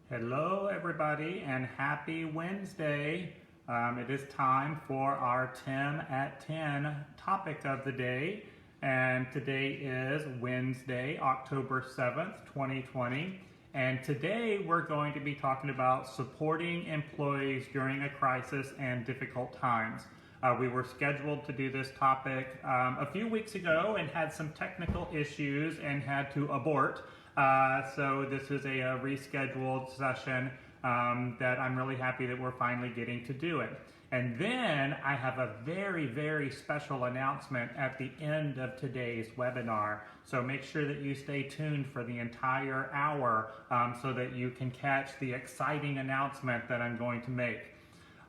Hello, everybody, and happy Wednesday. It is time for our Tim at 10 topic of the day, and today is Wednesday, October 7th, 2020. And today we're going to be talking about supporting employees during a crisis and difficult times. We were scheduled to do this topic a few weeks ago and had some technical issues and had to abort. So this is a rescheduled session that I'm really happy that we're finally getting to do it. And then I have a very, very special announcement at the end of today's webinar. So make sure that you stay tuned for the entire hour so that you can catch the exciting announcement that I'm going to make.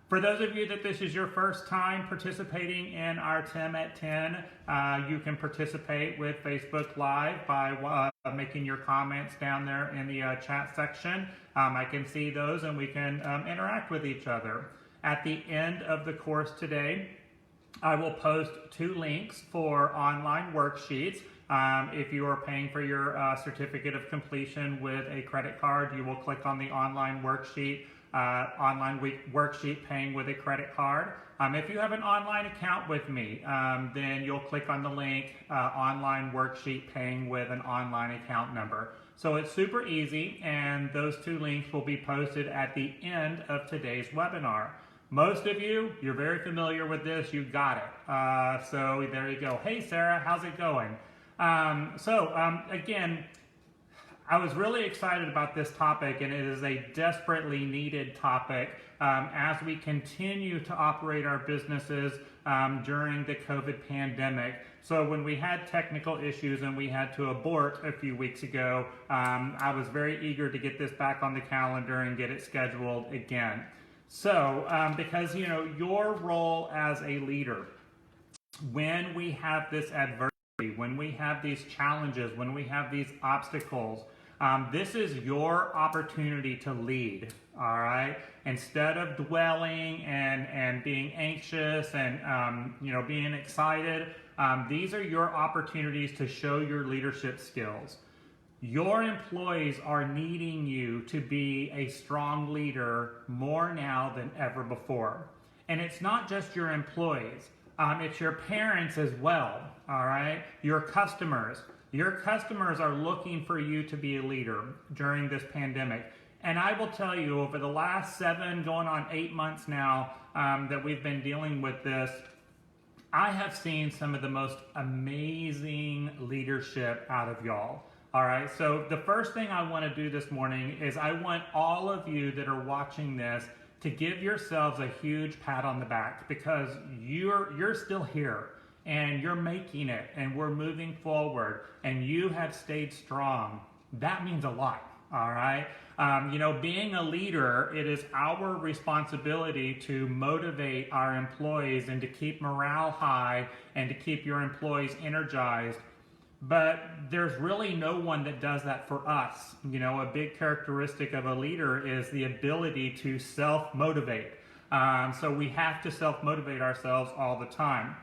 For those of you that this is your first time participating in our Tim at 10, you can participate with Facebook Live by making your comments down there in the chat section. I can see those and we can interact with each other. At the end of the course today, I will post 2 links for online worksheets. If you are paying for your certificate of completion with a credit card, you will click on the online worksheet. Worksheet paying with a credit card. If you have an online account with me, then you'll click on the link online worksheet paying with an online account number. So it's super easy, and those 2 links will be posted at the end of today's webinar. Most of you, you're very familiar with this, you got it. So there you go. Hey Sarah, how's it going? Again, I was really excited about this topic, and it is a desperately needed topic as we continue to operate our businesses during the COVID pandemic. So when we had technical issues and we had to abort a few weeks ago, I was very eager to get this back on the calendar and get it scheduled again. So because your role as a leader, when we have this adversity, when we have these challenges, when we have these obstacles, this is your opportunity to lead, all right? Instead of dwelling and being anxious and being excited, these are your opportunities to show your leadership skills. Your employees are needing you to be a strong leader more now than ever before. And it's not just your employees, it's your parents as well, all right? Your customers. Your customers are looking for you to be a leader during this pandemic. And I will tell you, over the last 7, going on 8 months now that we've been dealing with this, I have seen some of the most amazing leadership out of y'all. All right, so the first thing I want to do this morning is I want all of you that are watching this to give yourselves a huge pat on the back, because you're still here. And you're making it, and we're moving forward, and you have stayed strong. That means a lot, all right? Being a leader, it is our responsibility to motivate our employees and to keep morale high and to keep your employees energized. But there's really no one that does that for us. A big characteristic of a leader is the ability to self-motivate. So we have to self-motivate ourselves all the time.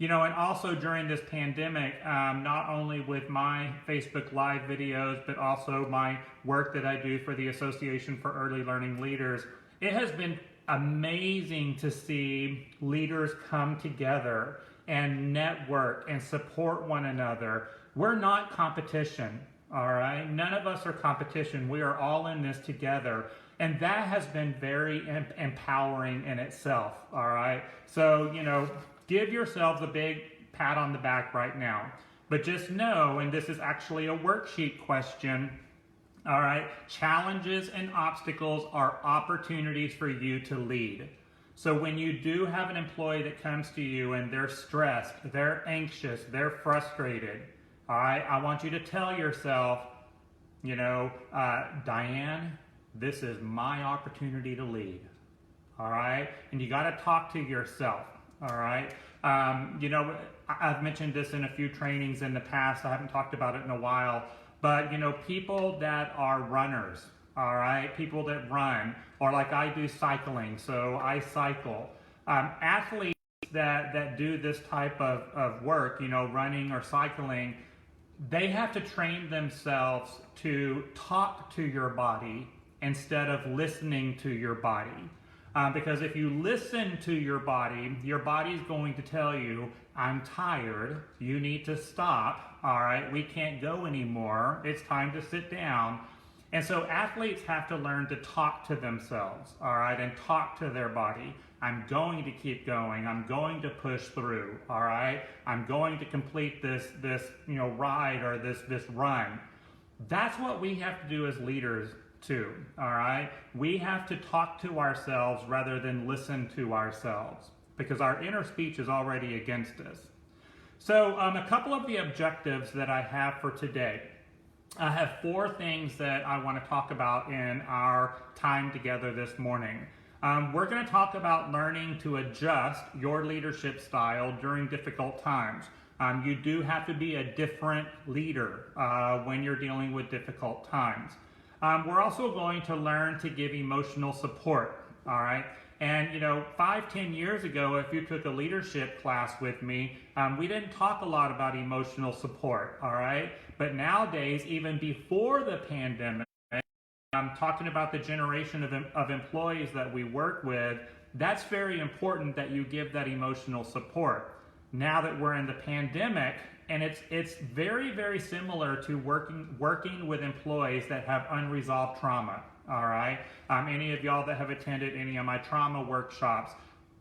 And also during this pandemic, not only with my Facebook Live videos, but also my work that I do for the Association for Early Learning Leaders, it has been amazing to see leaders come together and network and support one another. We're not competition, all right? None of us are competition. We are all in this together. And that has been very empowering in itself, all right? So, give yourselves a big pat on the back right now. But just know, and this is actually a worksheet question, all right, challenges and obstacles are opportunities for you to lead. So when you do have an employee that comes to you and they're stressed, they're anxious, they're frustrated, all right, I want you to tell yourself, Diane, this is my opportunity to lead, all right? And you got to talk to yourself. All right. I've mentioned this in a few trainings in the past. I haven't talked about it in a while. But, people that are runners, all right, people that run, or like I do cycling, so I cycle. Athletes that do this type of work, running or cycling, they have to train themselves to talk to your body instead of listening to your body. Because if you listen to your body's going to tell you, I'm tired, you need to stop, all right, we can't go anymore, it's time to sit down. And so athletes have to learn to talk to themselves, all right, and talk to their body. I'm going to keep going, I'm going to push through, all right, I'm going to complete this ride or this run. That's what we have to do as leaders too, all right? We have to talk to ourselves rather than listen to ourselves because our inner speech is already against us. So a couple of the objectives that I have for today. I have 4 things that I want to talk about in our time together this morning. We're going to talk about learning to adjust your leadership style during difficult times. You do have to be a different leader when you're dealing with difficult times. We're also going to learn to give emotional support, all right? And 5-10 years ago, if you took a leadership class with me, we didn't talk a lot about emotional support, all right? But nowadays, even before the pandemic, I'm talking about the generation of employees that we work with, that's very important that you give that emotional support. Now that we're in the pandemic, and it's very, very similar to working with employees that have unresolved trauma, all right? Any of y'all that have attended any of my trauma workshops,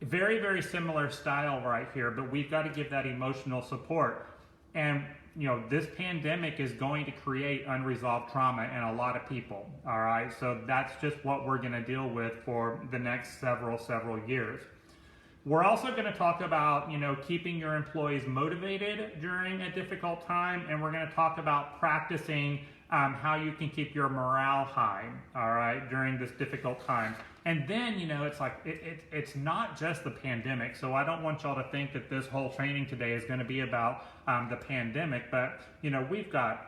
very, very similar style right here, but we've got to give that emotional support. And, this pandemic is going to create unresolved trauma in a lot of people, all right? So that's just what we're going to deal with for the next several years. We're also going to talk about, keeping your employees motivated during a difficult time, and we're going to talk about practicing how you can keep your morale high, all right, during this difficult time. And then, it's like, it's not just the pandemic, so I don't want y'all to think that this whole training today is going to be about the pandemic, but, we've got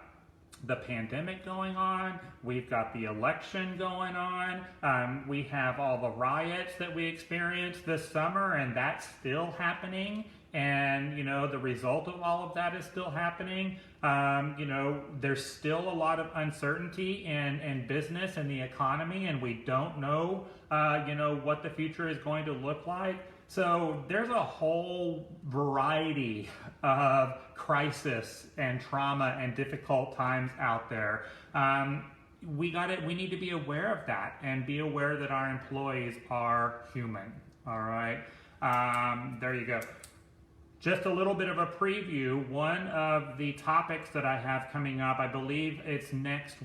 the pandemic going on, we've got the election going on, we have all the riots that we experienced this summer, and that's still happening, and the result of all of that is still happening. There's still a lot of uncertainty in business and the economy, and we don't know what the future is going to look like. So there's a whole variety of crisis and trauma and difficult times out there. We need to be aware of that and be aware that our employees are human. All right. There you go. Just a little bit of a preview. One of the topics that I have coming up, I believe it's next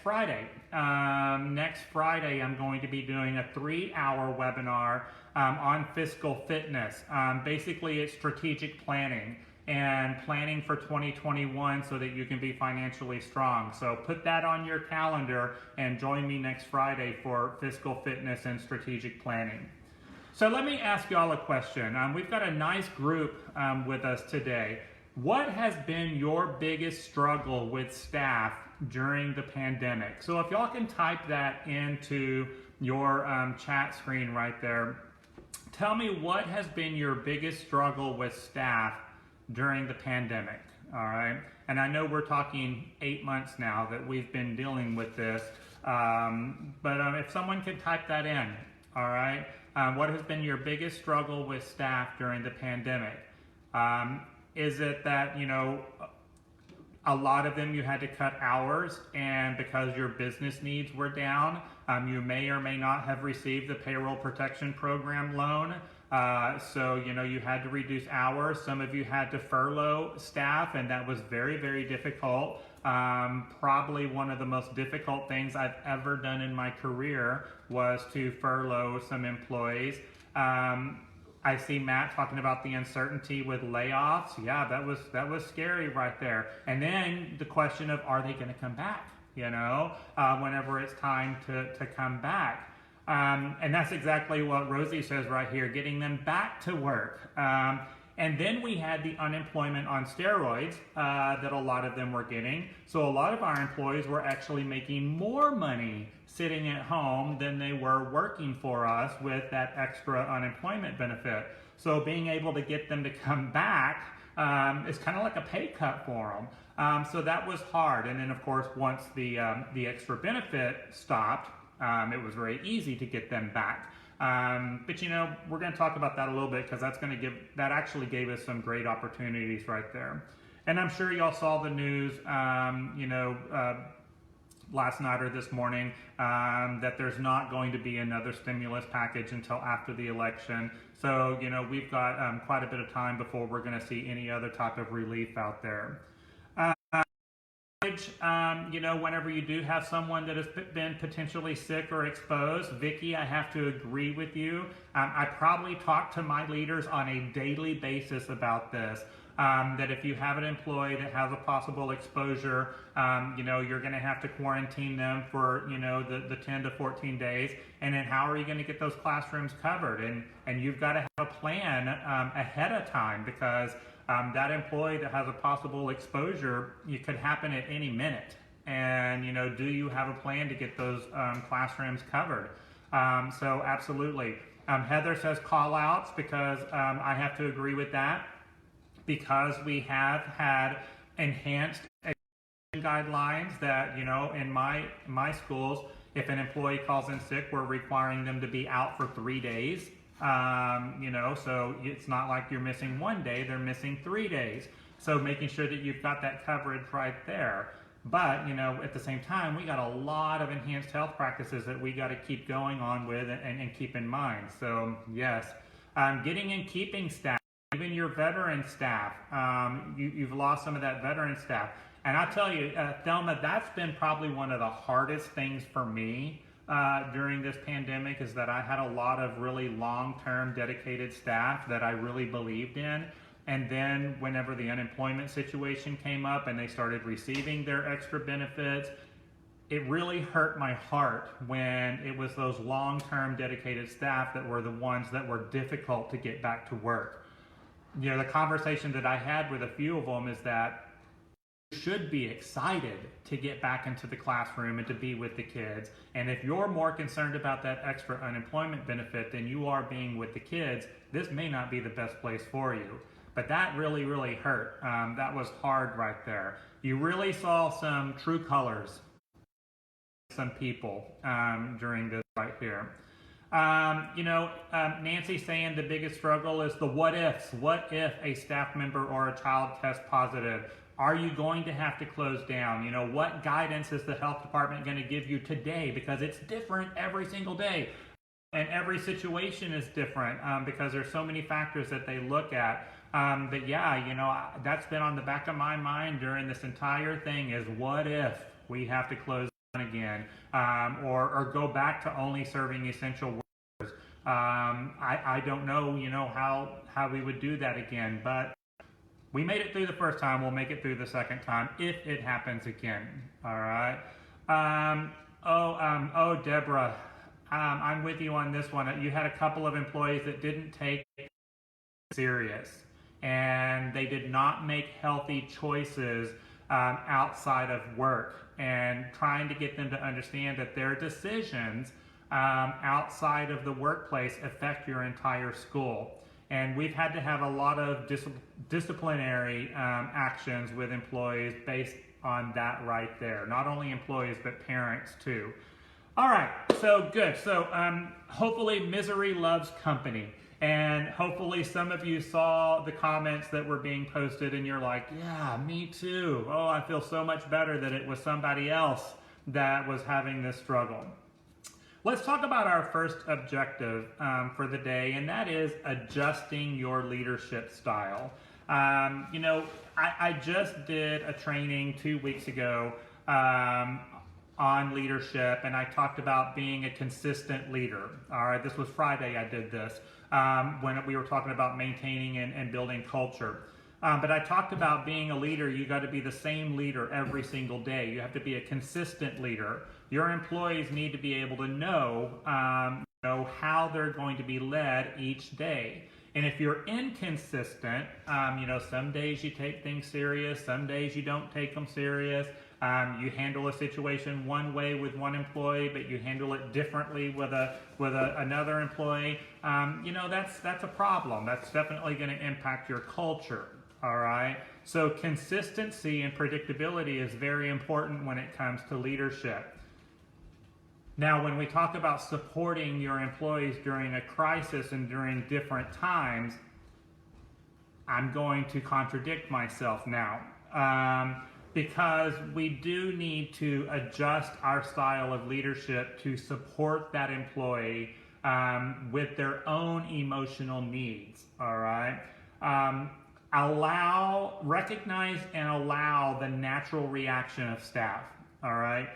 Friday. Next Friday, I'm going to be doing a 3-hour webinar on fiscal fitness. Basically, it's strategic planning and planning for 2021 so that you can be financially strong. So put that on your calendar and join me next Friday for fiscal fitness and strategic planning. So let me ask y'all a question. We've got a nice group with us today. What has been your biggest struggle with staff during the pandemic? So if y'all can type that into your chat screen right there, tell me what has been your biggest struggle with staff during the pandemic, all right? And I know we're talking 8 months now that we've been dealing with this, but if someone could type that in, all right? What has been your biggest struggle with staff during the pandemic? Is it that, a lot of them you had to cut hours, and because your business needs were down, you may or may not have received the Payroll Protection Program loan. So, you had to reduce hours. Some of you had to furlough staff, and that was very, very difficult. Probably one of the most difficult things I've ever done in my career was to furlough some employees. I see Matt talking about the uncertainty with layoffs. Yeah, that was scary right there. And then the question of, are they going to come back? Whenever it's time to come back. And that's exactly what Rosie says right here, getting them back to work. And then we had the unemployment on steroids that a lot of them were getting. So a lot of our employees were actually making more money sitting at home than they were working for us with that extra unemployment benefit. So being able to get them to come back is kind of like a pay cut for them. So that was hard. And then of course, once the extra benefit stopped, It was very easy to get them back. But we're going to talk about that a little bit because that actually gave us some great opportunities right there. And I'm sure y'all saw the news, last night or this morning, that there's not going to be another stimulus package until after the election. So, we've got quite a bit of time before we're going to see any other type of relief out there. Whenever you do have someone that has been potentially sick or exposed, Vicki, I have to agree with you. I probably talk to my leaders on a daily basis about this. That if you have an employee that has a possible exposure, you're going to have to quarantine them for, the 10 to 14 days. And then how are you going to get those classrooms covered? And you've got to have a plan ahead of time because that employee that has a possible exposure, it could happen at any minute. And, do you have a plan to get those classrooms covered? So absolutely. Heather says call outs because I have to agree with that. Because we have had enhanced guidelines that, in my schools, if an employee calls in sick, we're requiring them to be out for 3 days. So it's not like you're missing 1 day, they're missing 3 days. So making sure that you've got that coverage right there. But, at the same time, we got a lot of enhanced health practices that we got to keep going on with and keep in mind. So, yes, getting and keeping staff. Even your veteran staff, you've lost some of that veteran staff. And I'll tell you, Thelma, that's been probably one of the hardest things for me during this pandemic is that I had a lot of really long-term dedicated staff that I really believed in. And then whenever the unemployment situation came up and they started receiving their extra benefits, it really hurt my heart when it was those long-term dedicated staff that were the ones that were difficult to get back to work. The conversation that I had with a few of them is that you should be excited to get back into the classroom and to be with the kids. And if you're more concerned about that extra unemployment benefit than you are being with the kids, this may not be the best place for you. But that really, really hurt. That was hard right there. You really saw some true colors, some people during this right here. Nancy saying the biggest struggle is the what ifs. What if a staff member or a child tests positive? Are you going to have to close down? What guidance is the health department going to give you today? Because it's different every single day. And every situation is different because there's so many factors that they look at. But yeah, that's been on the back of my mind during this entire thing is what if we have to close again, or go back to only serving essential workers. I don't know, how we would do that again, but we made it through the first time. We'll make it through the second time if it happens again. All right. Deborah, I'm with you on this one. You had a couple of employees that didn't take it serious, and they did not make healthy choices outside of work. And trying to get them to understand that their decisions outside of the workplace affect your entire school. And we've had to have a lot of disciplinary actions with employees based on that right there. Not only employees, but parents too. All right, so good. So hopefully misery loves company. And hopefully some of you saw the comments that were being posted and you're like, yeah, me too. Oh, I feel so much better that it was somebody else that was having this struggle. Let's talk about our first objective for the day, and that is adjusting your leadership style. I just did a training 2 weeks ago on leadership, and I talked about being a consistent leader. All right, this was Friday I did this. When we were talking about maintaining and building culture. But I talked about being a leader, you got to be the same leader every single day. You have to be a consistent leader. Your employees need to be able to know how they're going to be led each day. And if you're inconsistent, some days you take things serious, some days you don't take them serious. You handle a situation one way with one employee, but you handle it differently with another employee. That's a problem. That's definitely going to impact your culture. All right. So consistency and predictability is very important when it comes to leadership. Now, when we talk about supporting your employees during a crisis and during different times, I'm going to contradict myself now, because we do need to adjust our style of leadership to support that employee with their own emotional needs, all right? Recognize and allow the natural reaction of staff, all right?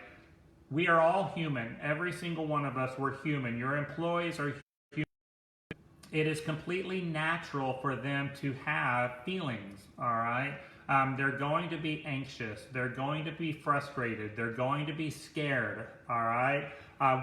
We are all human. Every single one of us, we're human. Your employees are human. It is completely natural for them to have feelings, all right? They're going to be anxious. They're going to be frustrated. They're going to be scared, all right?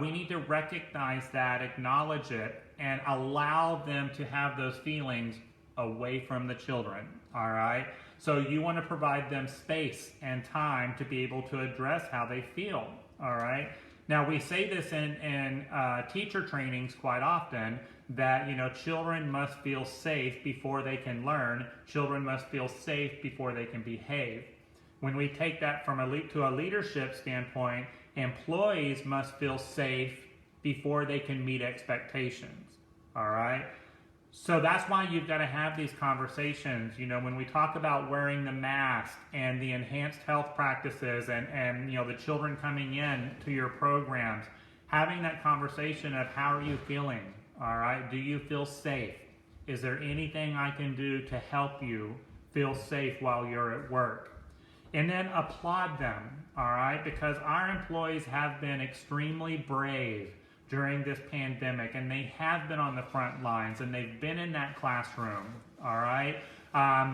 We need to recognize that, acknowledge it, and allow them to have those feelings away from the children, all right? So you want to provide them space and time to be able to address how they feel, all right? Now, we say this in teacher trainings quite often, that, you know, children must feel safe before they can learn. Children must feel safe before they can behave. When we take that from to a leadership standpoint, employees must feel safe before they can meet expectations, all right? So that's why you've got to have these conversations. You know, when we talk about wearing the mask and the enhanced health practices and you know, the children coming in to your programs, having that conversation of how are you feeling, all right? Do you feel safe? Is there anything I can do to help you feel safe while you're at work? And then applaud them, all right? Because our employees have been extremely brave during this pandemic, and they have been on the front lines, and they've been in that classroom, all right?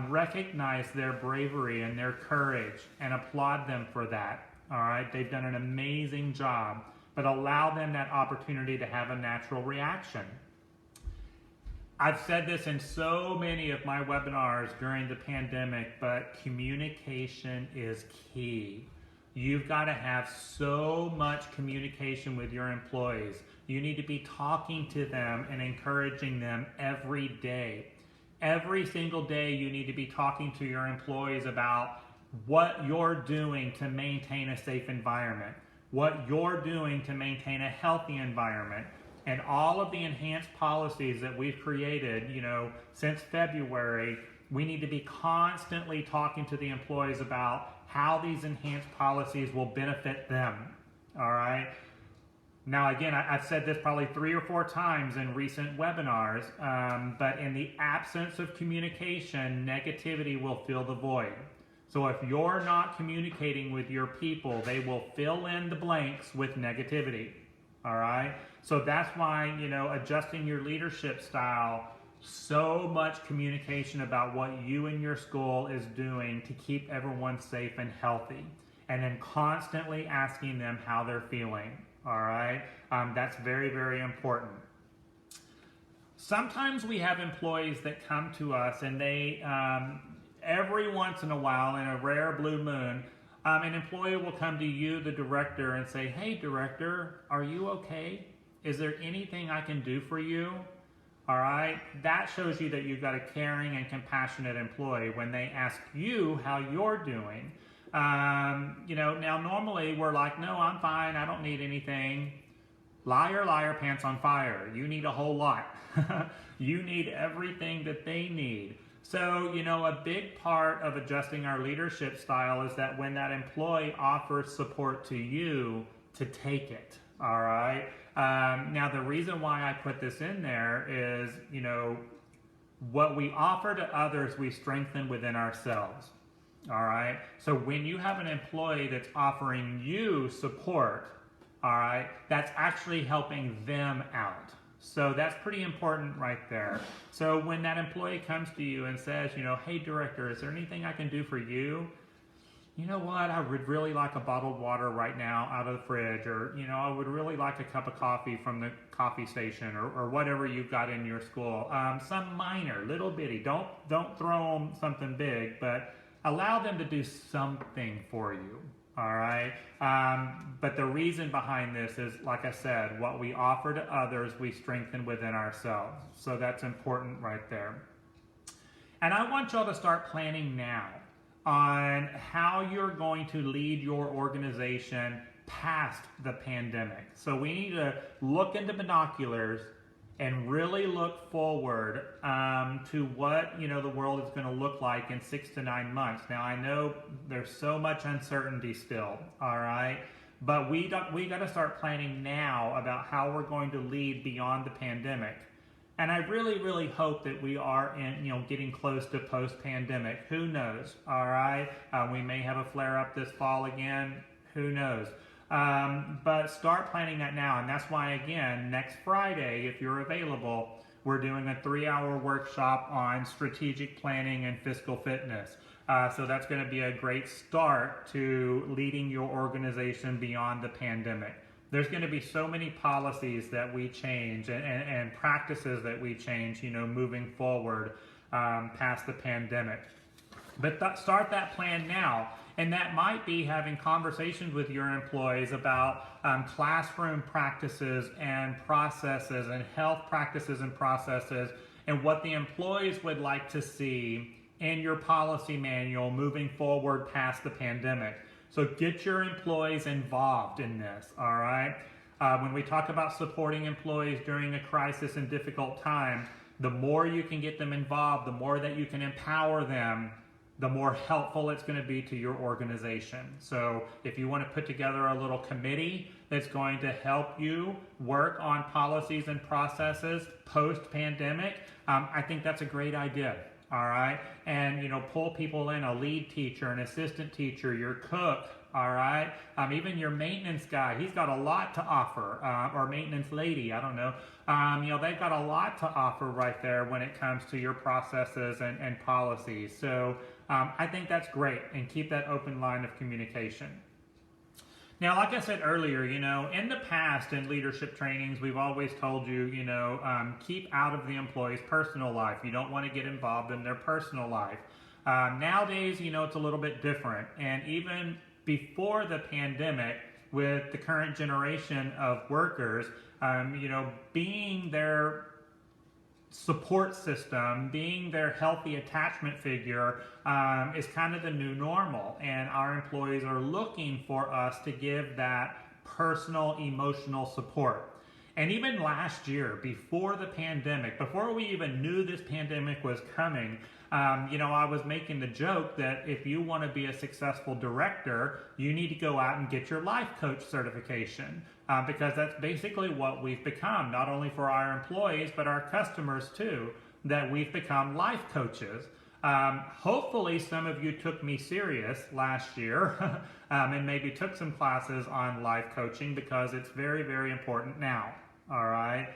Recognize their bravery and their courage and applaud them for that, all right? They've done an amazing job, but allow them that opportunity to have a natural reaction. I've said this in so many of my webinars during the pandemic, but communication is key. You've got to have so much communication with your employees. You need to be talking to them and encouraging them every day. Every single day you need to be talking to your employees about what you're doing to maintain a safe environment, what you're doing to maintain a healthy environment, and all of the enhanced policies that we've created, you know, since February. We need to be constantly talking to the employees about how these enhanced policies will benefit them, all right? Now, again, I've said this probably 3 or 4 times in recent webinars, but in the absence of communication, negativity will fill the void. So if you're not communicating with your people, they will fill in the blanks with negativity, all right? So that's why, you know, adjusting your leadership style, so much communication about what you and your school is doing to keep everyone safe and healthy, and then constantly asking them how they're feeling, all right? That's very, very important. Sometimes we have employees that come to us and they, every once in a while, in a rare blue moon, an employee will come to you, the director, and say, hey, director, are you okay? Is there anything I can do for you? All right, that shows you that you've got a caring and compassionate employee when they ask you how you're doing. You know, now normally we're like, no, I'm fine, I don't need anything. Liar, liar, pants on fire. You need a whole lot. You need everything that they need. So, you know, a big part of adjusting our leadership style is that when that employee offers support to you, to take it, all right? Now, the reason why I put this in there is, you know, what we offer to others, we strengthen within ourselves, all right? So when you have an employee that's offering you support, all right, that's actually helping them out. So that's pretty important right there. So when that employee comes to you and says, you know, hey, director, is there anything I can do for you? You know what, I would really like a bottled water right now out of the fridge, or, you know, I would really like a cup of coffee from the coffee station, or whatever you've got in your school. Some minor, little bitty, don't throw them something big, but allow them to do something for you, all right? But the reason behind this is, like I said, what we offer to others, we strengthen within ourselves. So that's important right there. And I want y'all to start planning now on how you're going to lead your organization past the pandemic. So we need to look into binoculars and really look forward to what the world is going to look like in 6 to 9 months. Now I know there's so much uncertainty still, all right, but we got to start planning now about how we're going to lead beyond the pandemic. And I really, really hope that we are getting close to post-pandemic. Who knows? All right, we may have a flare-up this fall again. Who knows? But start planning that now, and that's why, again, next Friday, if you're available, we're doing a 3-hour workshop on strategic planning and fiscal fitness. So that's going to be a great start to leading your organization beyond the pandemic. There's going to be so many policies that we change and practices that we change, moving forward past the pandemic. But start that plan now. And that might be having conversations with your employees about classroom practices and processes and health practices and processes and what the employees would like to see in your policy manual moving forward past the pandemic. So get your employees involved in this, all right? When we talk about supporting employees during a crisis and difficult time, the more you can get them involved, the more that you can empower them, the more helpful it's going to be to your organization. So if you want to put together a little committee that's going to help you work on policies and processes post-pandemic, I think that's a great idea. All right, and pull people in, a lead teacher, an assistant teacher, your cook, all right, even your maintenance guy, he's got a lot to offer, or maintenance lady, I don't know, they've got a lot to offer right there when it comes to your processes and policies. So I think that's great, and keep that open line of communication. Now, like I said earlier, in the past in leadership trainings, we've always told you, keep out of the employee's personal life. You don't want to get involved in their personal life. Nowadays, it's a little bit different. And even before the pandemic, with the current generation of workers, being their support system, being their healthy attachment figure is kind of the new normal, and our employees are looking for us to give that personal emotional support. And even last year, before the pandemic, before we even knew this pandemic was coming, I was making the joke that if you want to be a successful director, you need to go out and get your life coach certification, because that's basically what we've become, not only for our employees, but our customers too, that we've become life coaches. Hopefully some of you took me serious last year and maybe took some classes on life coaching, because it's very, very important now, all right?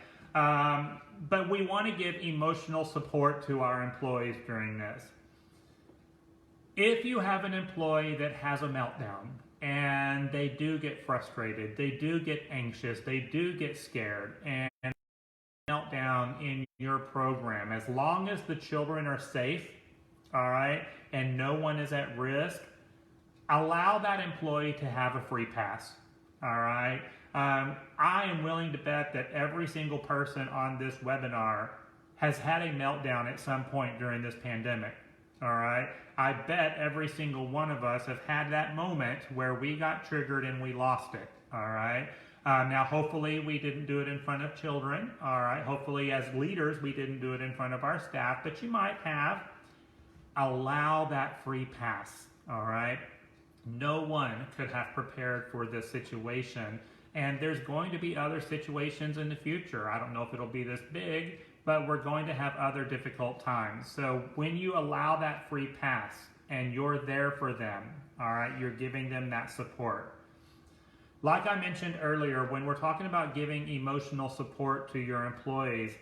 But we want to give emotional support to our employees during this. If you have an employee that has a meltdown and they do get frustrated, they do get anxious, they do get scared, and meltdown in your program, as long as the children are safe, all right, and no one is at risk, allow that employee to have a free pass, all right? I am willing to bet that every single person on this webinar has had a meltdown at some point during this pandemic, all right? I bet every single one of us have had that moment where we got triggered and we lost it, all right? Now, hopefully we didn't do it in front of children, all right? Hopefully as leaders we didn't do it in front of our staff, but you might have. Allow that free pass, all right? No one could have prepared for this situation, and there's going to be other situations in the future. I don't know if it'll be this big, but we're going to have other difficult times. So when you allow that free pass and you're there for them, all right, you're giving them that support. Like I mentioned earlier, when we're talking about giving emotional support to your employees,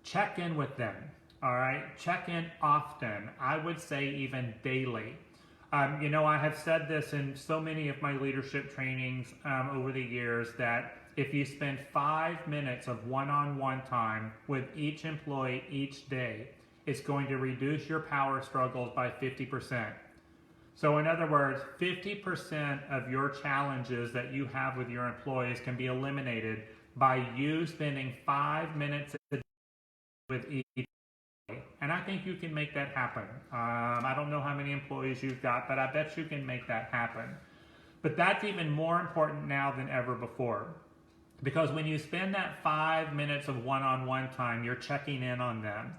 check in with them, all right? Check in often. I would say even daily. I have said this in so many of my leadership trainings over the years, that if you spend 5 minutes of one-on-one time with each employee each day, it's going to reduce your power struggles by 50%. So in other words, 50% of your challenges that you have with your employees can be eliminated by you spending 5 minutes a day with each employee. And I think you can make that happen. I don't know how many employees you've got, but I bet you can make that happen. But that's even more important now than ever before. Because when you spend that 5 minutes of one-on-one time, you're checking in on them.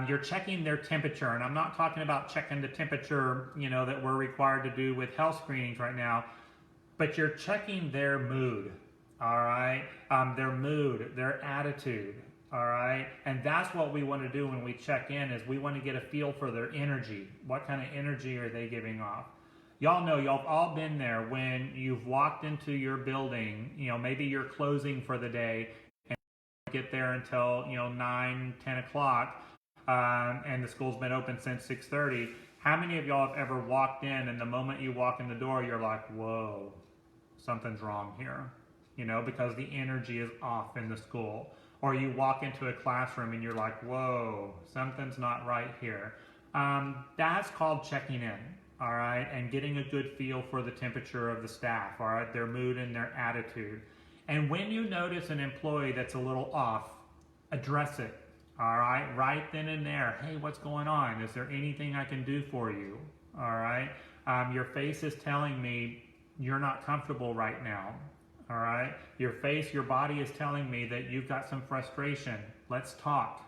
You're checking their temperature, and I'm not talking about checking the temperature, that we're required to do with health screenings right now, but you're checking their mood, all right? Their mood, their attitude, all right? And that's what we want to do when we check in, is we want to get a feel for their energy. What kind of energy are they giving off? Y'all know, y'all have all been there when you've walked into your building, maybe you're closing for the day and get there until, 9, 10 o'clock, and the school's been open since 6:30. How many of y'all have ever walked in and the moment you walk in the door, you're like, whoa, something's wrong here, because the energy is off in the school. Or you walk into a classroom and you're like, whoa, something's not right here. That's called checking in. All right, and getting a good feel for the temperature of the staff, all right, their mood and their attitude. And when you notice an employee that's a little off, address it, all right, right then and there. Hey, what's going on? Is there anything I can do for you? All right, your face is telling me you're not comfortable right now, all right? Your face, your body is telling me that you've got some frustration. Let's talk,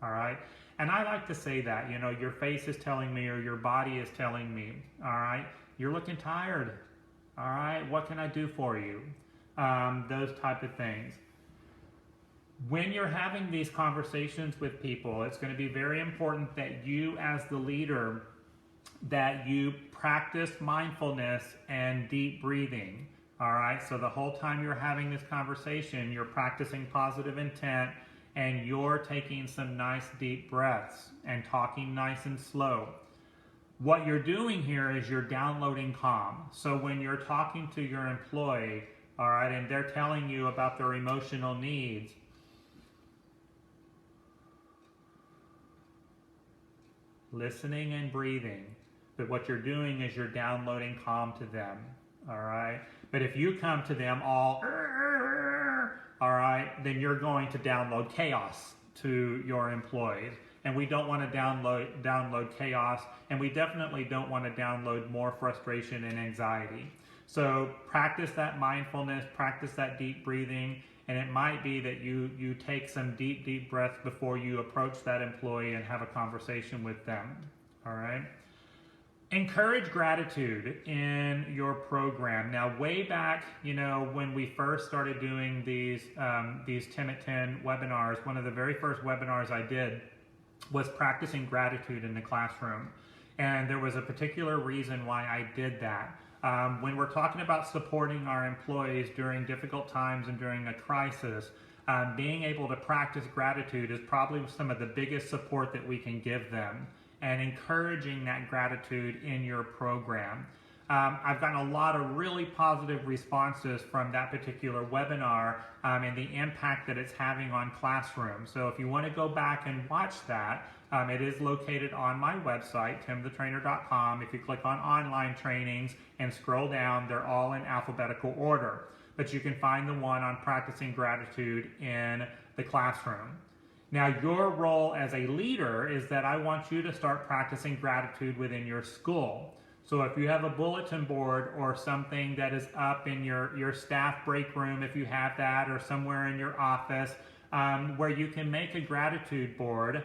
all right? And I like to say that, your face is telling me, or your body is telling me, all right, you're looking tired, all right, what can I do for you? Those type of things. When you're having these conversations with people, it's going to be very important that you, as the leader, that you practice mindfulness and deep breathing, all right? So the whole time you're having this conversation, you're practicing positive intent, and you're taking some nice deep breaths and talking nice and slow. What you're doing here is you're downloading calm. So when you're talking to your employee, all right, and they're telling you about their emotional needs, listening and breathing, but what you're doing is you're downloading calm to them, all right? But if you come to them all right, then you're going to download chaos to your employees. And we don't want to download chaos, and we definitely don't want to download more frustration and anxiety. So practice that mindfulness, practice that deep breathing, and it might be that you take some deep breaths before you approach that employee and have a conversation with them, all right? Encourage gratitude in your program. Now, way back, when we first started doing these 10 at 10 webinars, one of the very first webinars I did was practicing gratitude in the classroom. And there was a particular reason why I did that. When we're talking about supporting our employees during difficult times and during a crisis, being able to practice gratitude is probably some of the biggest support that we can give them, and encouraging that gratitude in your program. I've gotten a lot of really positive responses from that particular webinar and the impact that it's having on classrooms. So if you want to go back and watch that, it is located on my website, timthetrainer.com. If you click on online trainings and scroll down, they're all in alphabetical order. But you can find the one on practicing gratitude in the classroom. Now, your role as a leader is that I want you to start practicing gratitude within your school. So if you have a bulletin board or something that is up in your staff break room, if you have that, or somewhere in your office, where you can make a gratitude board,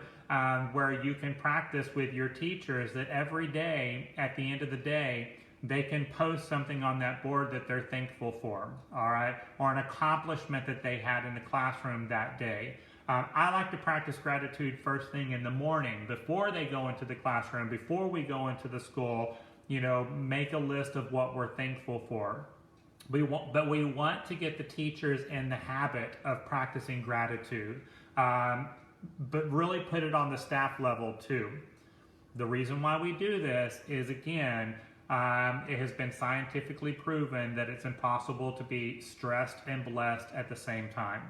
where you can practice with your teachers that every day, at the end of the day, they can post something on that board that they're thankful for, all right? Or an accomplishment that they had in the classroom that day. I like to practice gratitude first thing in the morning, before they go into the classroom, before we go into the school, make a list of what we're thankful for. But we want to get the teachers in the habit of practicing gratitude, but really put it on the staff level too. The reason why we do this is, again, it has been scientifically proven that it's impossible to be stressed and blessed at the same time.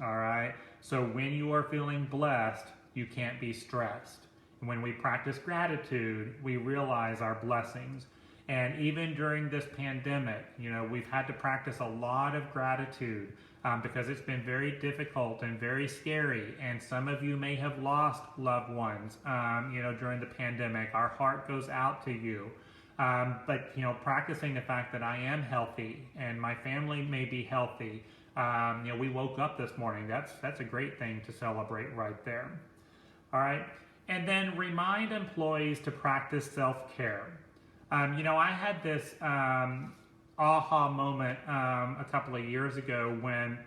All right? So when you are feeling blessed, you can't be stressed. And when we practice gratitude, we realize our blessings. And even during this pandemic, we've had to practice a lot of gratitude because it's been very difficult and very scary. And some of you may have lost loved ones, during the pandemic. Our heart goes out to you. But practicing the fact that I am healthy and my family may be healthy. We woke up this morning. That's a great thing to celebrate right there. All right. And then remind employees to practice self-care. I had this aha moment a couple of years ago when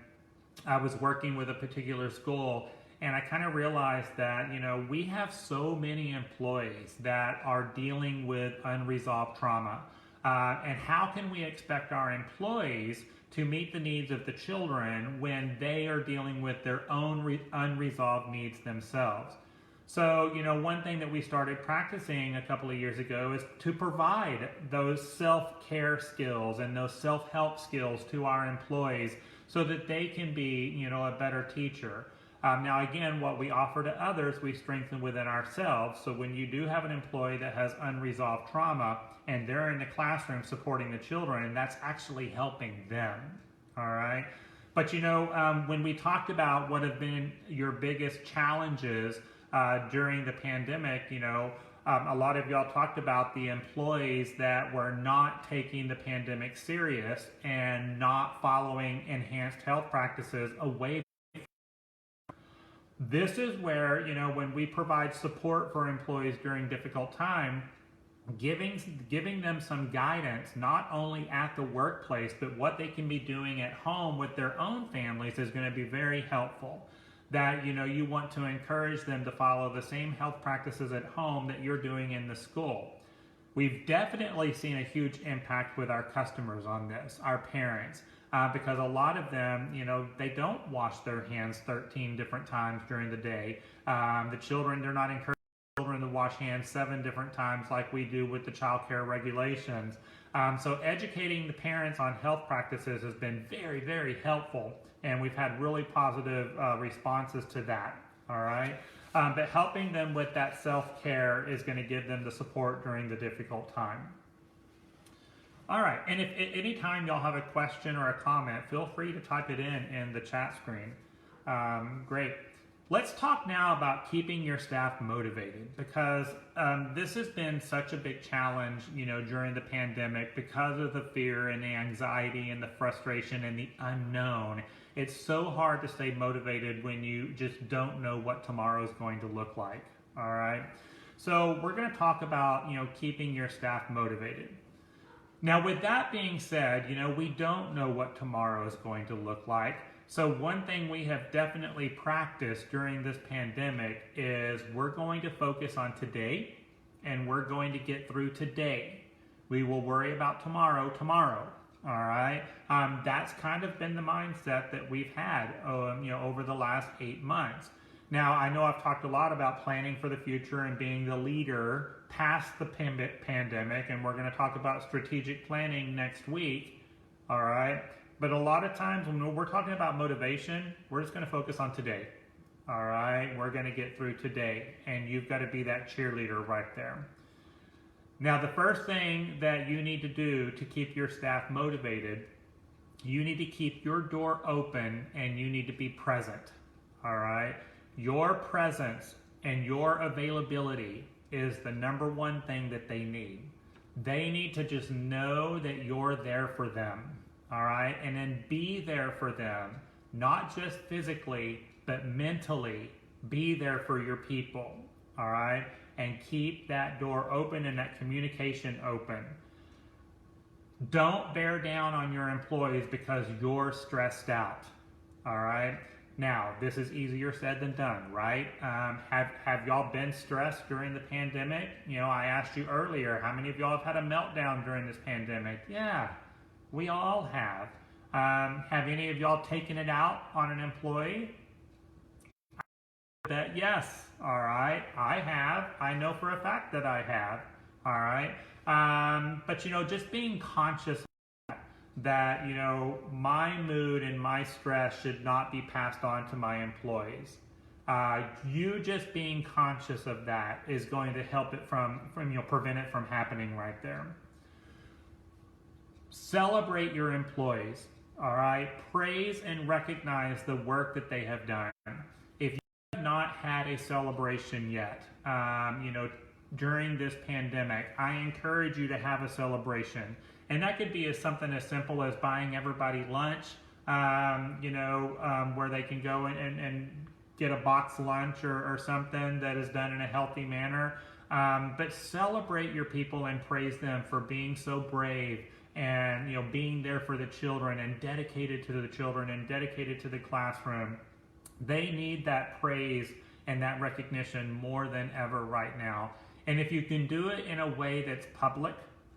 I was working with a particular school, and I kind of realized that, we have so many employees that are dealing with unresolved trauma. And how can we expect our employees to meet the needs of the children when they are dealing with their own unresolved needs themselves? So, one thing that we started practicing a couple of years ago is to provide those self-care skills and those self-help skills to our employees so that they can be, a better teacher. Now, again, what we offer to others, we strengthen within ourselves. So when you do have an employee that has unresolved trauma and they're in the classroom supporting the children, that's actually helping them, all right? But, when we talked about what have been your biggest challenges during the pandemic, a lot of y'all talked about the employees that were not taking the pandemic serious and not following enhanced health practices away. This is where, when we provide support for employees during difficult time, giving them some guidance, not only at the workplace, but what they can be doing at home with their own families is going to be very helpful. That, you want to encourage them to follow the same health practices at home that you're doing in the school. We've definitely seen a huge impact with our customers on this, our parents, because a lot of them, they don't wash their hands 13 different times during the day. The children, they're not encouraging children to wash hands 7 different times like we do with the child care regulations. So educating the parents on health practices has been very, very helpful. And we've had really positive responses to that, all right? But helping them with that self-care is going to give them the support during the difficult time. All right, and if at any time y'all have a question or a comment, feel free to type it in the chat screen. Great. Let's talk now about keeping your staff motivated, because this has been such a big challenge, during the pandemic because of the fear and the anxiety and the frustration and the unknown. It's so hard to stay motivated when you just don't know what tomorrow is going to look like, all right? So we're going to talk about, keeping your staff motivated. Now, with that being said, we don't know what tomorrow is going to look like. So one thing we have definitely practiced during this pandemic is we're going to focus on today, and we're going to get through today. We will worry about tomorrow, all right? That's kind of been the mindset that we've had, over the last 8 months. Now, I know I've talked a lot about planning for the future and being the leader past the pandemic, and we're going to talk about strategic planning next week, all right? But a lot of times when we're talking about motivation, we're just going to focus on today, all right? We're going to get through today, and you've got to be that cheerleader right there. Now, the first thing that you need to do to keep your staff motivated, you need to keep your door open and you need to be present, all right? Your presence and your availability is the number one thing that they need. They need to just know that you're there for them, all right? And then be there for them, not just physically, but mentally. Be there for your people, all right? And keep that door open and that communication open. Don't bear down on your employees because you're stressed out, all right? Now, this is easier said than done, right? Have y'all been stressed during the pandemic? I asked you earlier, how many of y'all have had a meltdown during this pandemic? Yeah, we all have. Have any of y'all taken it out on an employee? That yes, all right, I have. I know for a fact that I have, all right. But just being conscious that my mood and my stress should not be passed on to my employees. You just being conscious of that is going to help it from prevent it from happening right there. Celebrate your employees, all right. Praise and recognize the work that they have done. If not had a celebration yet, during this pandemic, I encourage you to have a celebration. And that could be something as simple as buying everybody lunch, where they can go and get a box lunch or something that is done in a healthy manner. But celebrate your people and praise them for being so brave and being there for the children and dedicated to the children and dedicated to the classroom. They need that praise and that recognition more than ever right now. And if you can do it in a way that's public,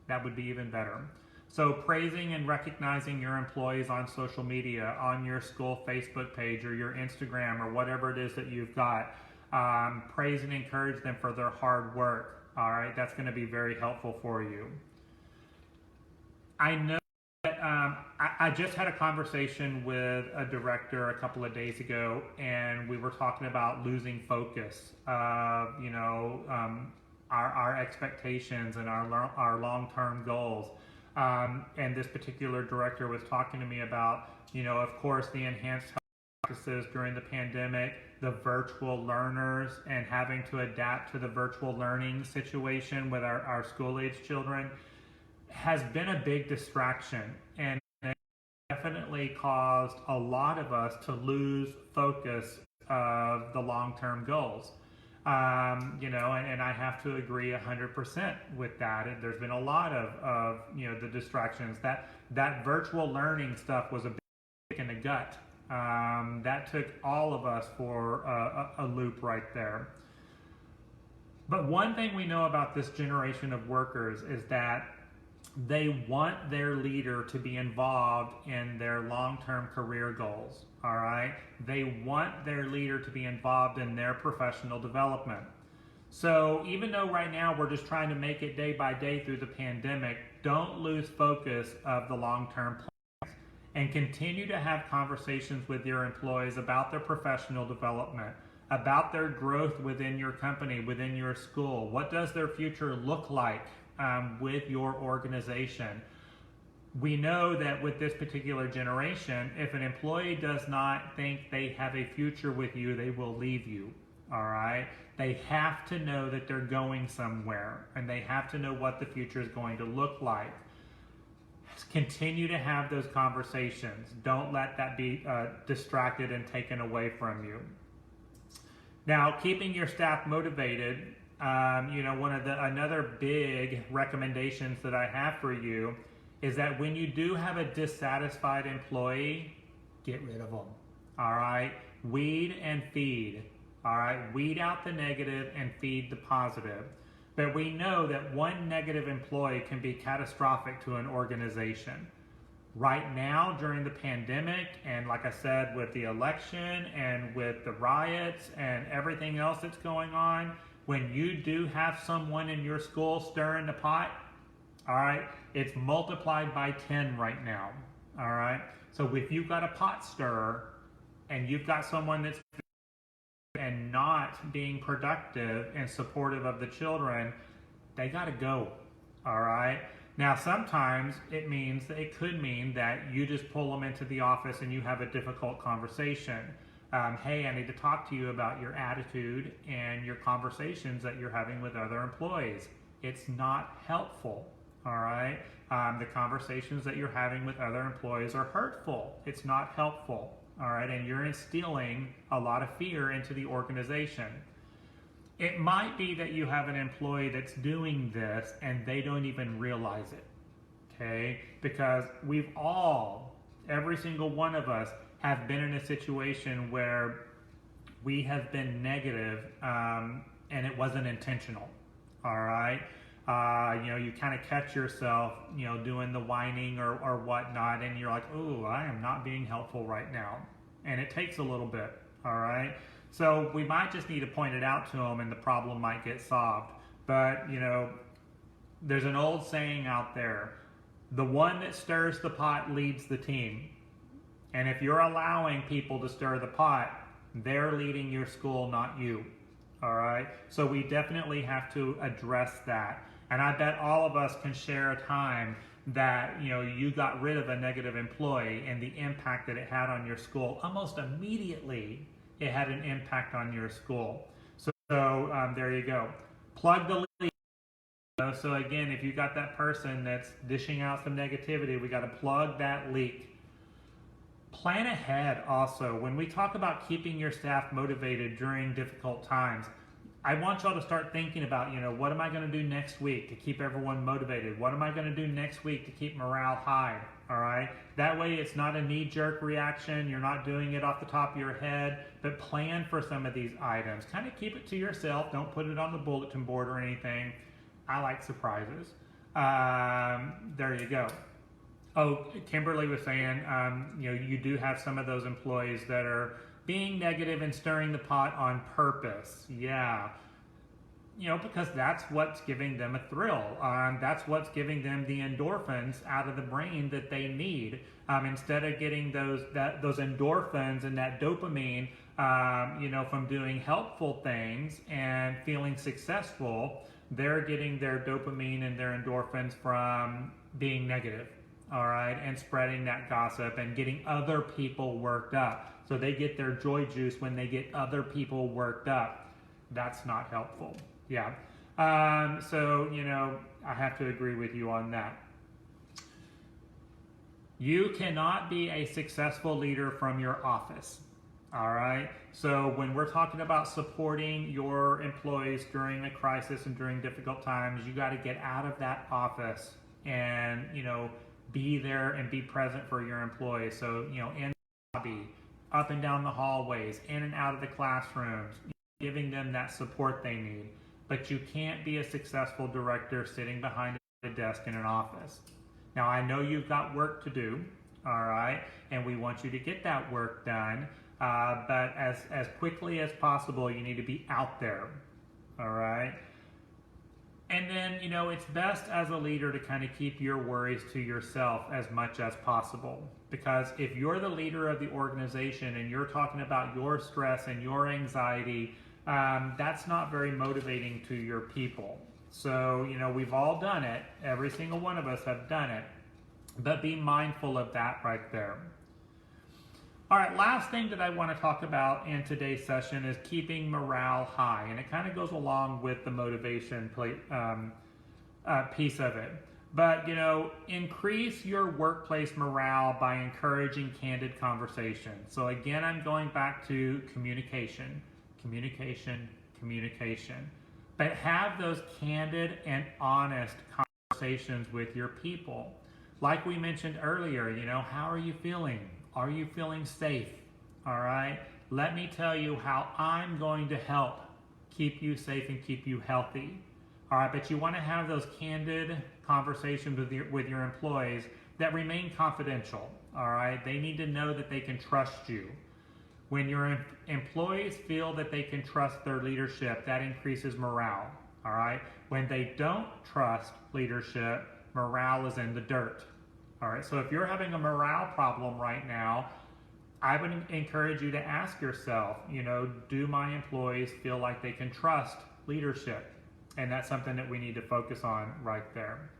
that would be even better. So praising and recognizing your employees on social media, on your school Facebook page or your Instagram or whatever it is that you've got, praise and encourage them for their hard work. All right, that's going to be very helpful for you. I know that I just had a conversation with a director a couple of days ago, and we were talking about losing focus. Our expectations and our long-term goals. And this particular director was talking to me about, of course, the enhanced health practices during the pandemic, the virtual learners, and having to adapt to the virtual learning situation with our school-age children has been a big distraction, and it definitely caused a lot of us to lose focus of the long-term goals. And I have to agree 100% with that. There's been a lot of the distractions. That virtual learning stuff was a big kick in the gut. That took all of us for a loop right there. But one thing we know about this generation of workers is that they want their leader to be involved in their long-term career goals, all right? They want their leader to be involved in their professional development. So even though right now we're just trying to make it day by day through the pandemic, don't lose focus of the long-term plans and continue to have conversations with your employees about their professional development, about their growth within your company, within your school. What does their future look like with your organization? We know that with this particular generation, if an employee does not think they have a future with you, they will leave you, all right? They have to know that they're going somewhere, and they have to know what the future is going to look like. Continue to have those conversations. Don't let that be distracted and taken away from you. Now, keeping your staff motivated, another big recommendations that I have for you is that when you do have a dissatisfied employee, get rid of them. All right, weed and feed. All right, weed out the negative and feed the positive. But we know that one negative employee can be catastrophic to an organization. Right now, during the pandemic, and like I said, with the election and with the riots and everything else that's going on, when you do have someone in your school stirring the pot, all right, it's multiplied by 10 right now, all right? So if you've got a pot stirrer and you've got someone that's and not being productive and supportive of the children, they got to go, all right? Now, sometimes it could mean that you just pull them into the office and you have a difficult conversation. Hey, I need to talk to you about your attitude and your conversations that you're having with other employees. It's not helpful, all right? The conversations that you're having with other employees are hurtful. It's not helpful, all right? And you're instilling a lot of fear into the organization. It might be that you have an employee that's doing this and they don't even realize it, okay? Because we've all, every single one of us, have been in a situation where we have been negative and it wasn't intentional, all right? You kind of catch yourself, doing the whining or whatnot, and you're like, oh, I am not being helpful right now. And it takes a little bit, all right? So we might just need to point it out to them and the problem might get solved. But, there's an old saying out there, the one that stirs the pot leads the team. And if you're allowing people to stir the pot, they're leading your school, not you, all right? So we definitely have to address that. And I bet all of us can share a time that, you got rid of a negative employee and the impact that it had on your school. Almost immediately, it had an impact on your school. So there you go. Plug the So again, if you got that person that's dishing out some negativity, we got to plug that leak. Plan ahead also. When we talk about keeping your staff motivated during difficult times, I want y'all to start thinking about, what am I going to do next week to keep everyone motivated? What am I going to do next week to keep morale high? All right. That way it's not a knee-jerk reaction. You're not doing it off the top of your head, but plan for some of these items. Kind of keep it to yourself. Don't put it on the bulletin board or anything. I like surprises. There you go. Oh, Kimberly was saying, you do have some of those employees that are being negative and stirring the pot on purpose. Yeah. Because that's what's giving them a thrill. That's what's giving them the endorphins out of the brain that they need. Instead of getting those endorphins and that dopamine, from doing helpful things and feeling successful, they're getting their dopamine and their endorphins from being negative. All right, and spreading that gossip and getting other people worked up. So they get their joy juice when they get other people worked up. That's not helpful. Yeah. So, I have to agree with you on that. You cannot be a successful leader from your office. All right. So when we're talking about supporting your employees during a crisis and during difficult times, you got to get out of that office and, be there and be present for your employees. So, in the lobby, up and down the hallways, in and out of the classrooms, giving them that support they need. But you can't be a successful director sitting behind a desk in an office. Now, I know you've got work to do, all right, and we want you to get that work done, but as quickly as possible, you need to be out there, all right? And then, it's best as a leader to kind of keep your worries to yourself as much as possible. Because if you're the leader of the organization and you're talking about your stress and your anxiety, that's not very motivating to your people. So, we've all done it. Every single one of us have done it. But be mindful of that right there. All right, last thing that I want to talk about in today's session is keeping morale high. And it kind of goes along with the motivation piece of it. But, increase your workplace morale by encouraging candid conversation. So again, I'm going back to communication. But have those candid and honest conversations with your people. Like we mentioned earlier, how are you feeling? Are you feeling safe? All right. Let me tell you how I'm going to help keep you safe and keep you healthy. All right. But you want to have those candid conversations with your employees that remain confidential. All right. They need to know that they can trust you. When your employees feel that they can trust their leadership, that increases morale. All right. When they don't trust leadership, morale is in the dirt. All right, so if you're having a morale problem right now, I would encourage you to ask yourself, do my employees feel like they can trust leadership? And that's something that we need to focus on right there.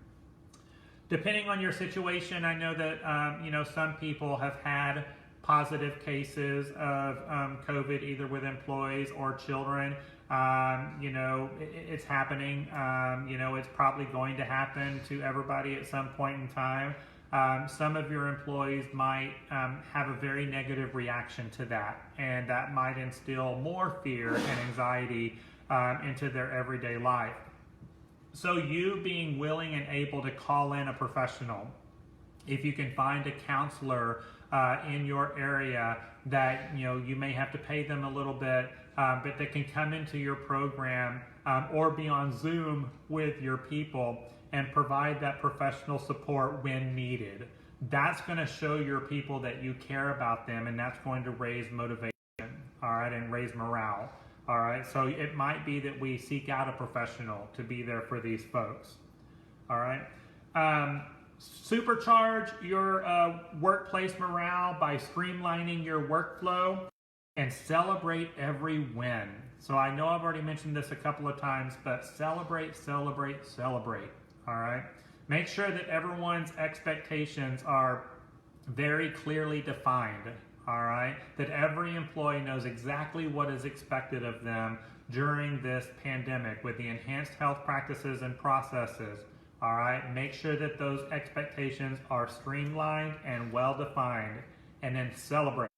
Depending on your situation, I know that, some people have had positive cases of COVID, either with employees or children. It's happening. It's probably going to happen to everybody at some point in time. Some of your employees might have a very negative reaction to that, and that might instill more fear and anxiety into their everyday life. So you being willing and able to call in a professional, if you can find a counselor in your area that you may have to pay them a little bit, but that can come into your program or be on Zoom with your people and provide that professional support when needed. That's going to show your people that you care about them, and that's going to raise motivation, all right, and raise morale, all right? So it might be that we seek out a professional to be there for these folks, all right? Supercharge your workplace morale by streamlining your workflow and celebrate every win. So I know I've already mentioned this a couple of times, but celebrate. All right. Make sure that everyone's expectations are very clearly defined. All right. That every employee knows exactly what is expected of them during this pandemic with the enhanced health practices and processes. All right, make sure that those expectations are streamlined and well defined, and then celebrate.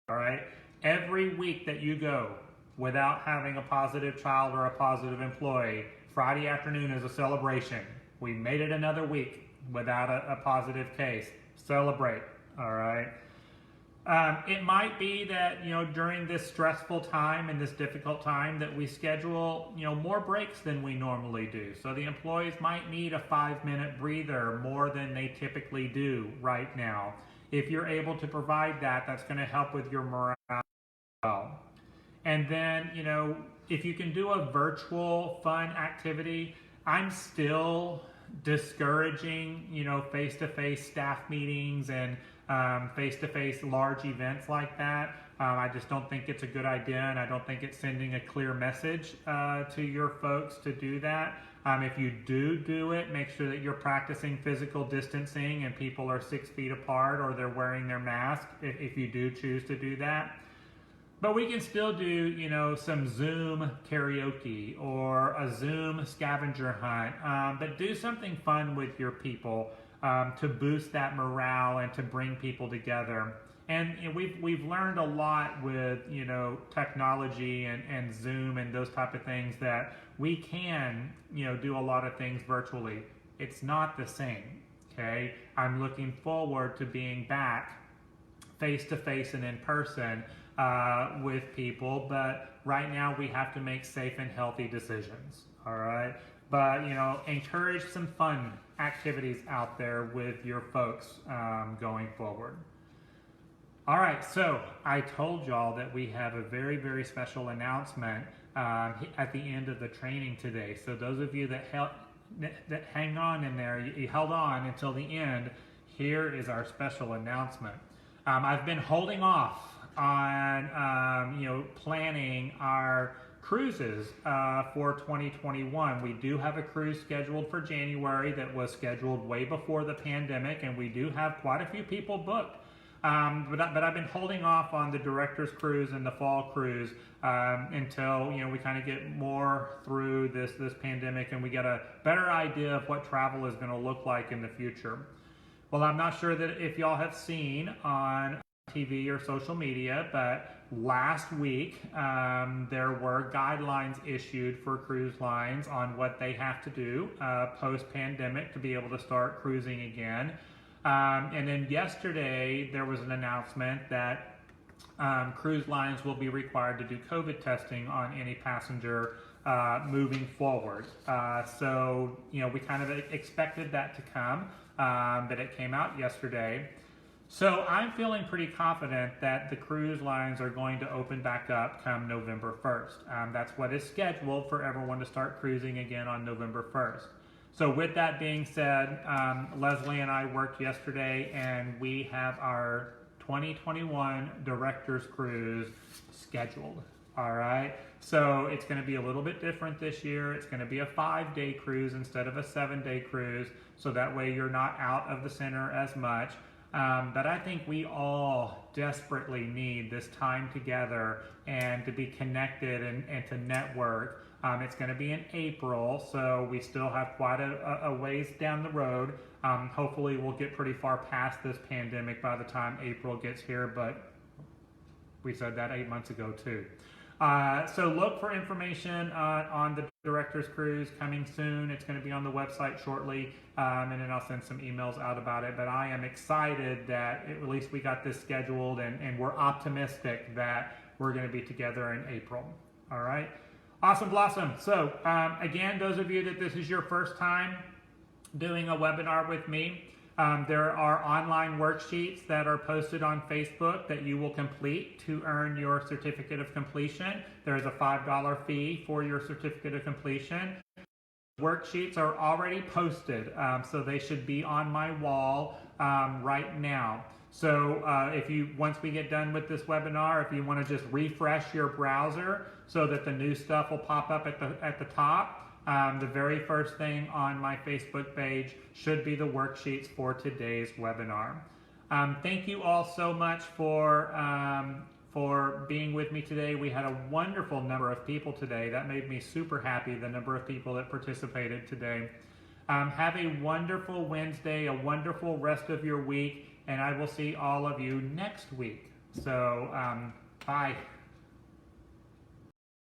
All right, every week that you go without having a positive child or a positive employee, Friday afternoon is a celebration. We made it another week without a positive case. Celebrate. All right. It might be that, during this stressful time and this difficult time that we schedule, more breaks than we normally do. So the employees might need a 5-minute breather more than they typically do right now. If you're able to provide that, that's going to help with your morale as well. And then, if you can do a virtual fun activity, I'm still discouraging, face-to-face staff meetings and face-to-face large events like that. I just don't think it's a good idea, and I don't think it's sending a clear message to your folks to do that. If you do it, make sure that you're practicing physical distancing and people are 6 feet apart or they're wearing their mask if you do choose to do that. But we can still do, some Zoom karaoke or a Zoom scavenger hunt, but do something fun with your people to boost that morale and to bring people together. And we've learned a lot with technology and Zoom and those type of things that we can do a lot of things virtually. It's not the same. Okay, I'm looking forward to being back face to face and in person with people, but right now we have to make safe and healthy decisions. All right, but encourage some fun activities out there with your folks going forward. All right, so I told y'all that we have a very, very special announcement at the end of the training today. So those of you that hang on in there, you held on until the end, here is our special announcement. I've been holding off on planning our cruises for 2021. We do have a cruise scheduled for January that was scheduled way before the pandemic, and we do have quite a few people booked. But I've been holding off on the director's cruise and the fall cruise until we kind of get more through this pandemic and we get a better idea of what travel is going to look like in the future. Well, I'm not sure that if y'all have seen on TV or social media, but last week there were guidelines issued for cruise lines on what they have to do post-pandemic to be able to start cruising again. And then yesterday there was an announcement that cruise lines will be required to do COVID testing on any passenger moving forward. So we kind of expected that to come, but it came out yesterday. So I'm feeling pretty confident that the cruise lines are going to open back up come November 1st. That's what is scheduled for everyone to start cruising again on November 1st. So with that being said, Leslie and I worked yesterday and we have our 2021 Director's Cruise scheduled. All right, so it's going to be a little bit different this year. It's going to be a 5-day cruise instead of a 7-day cruise, so that way you're not out of the center as much. But I think we all desperately need this time together and to be connected and to network. It's going to be in April, so we still have quite a ways down the road. Hopefully we'll get pretty far past this pandemic by the time April gets here, but we said that 8 months ago too. So look for information on the Director's Cruise coming soon. It's going to be on the website shortly, and then I'll send some emails out about it. But I am excited that at least we got this scheduled, and we're optimistic that we're going to be together in April. All right. Awesome Blossom. So again, those of you that this is your first time doing a webinar with me, there are online worksheets that are posted on Facebook that you will complete to earn your certificate of completion. There is a $5 fee for your certificate of completion. Worksheets are already posted, so they should be on my wall right now. So once we get done with this webinar, if you want to just refresh your browser so that the new stuff will pop up at the top, the very first thing on my Facebook page should be the worksheets for today's webinar. Thank you all so much for for being with me today. We had a wonderful number of people today. That made me super happy, the number of people that participated today. Have a wonderful Wednesday, a wonderful rest of your week, and I will see all of you next week. So, bye.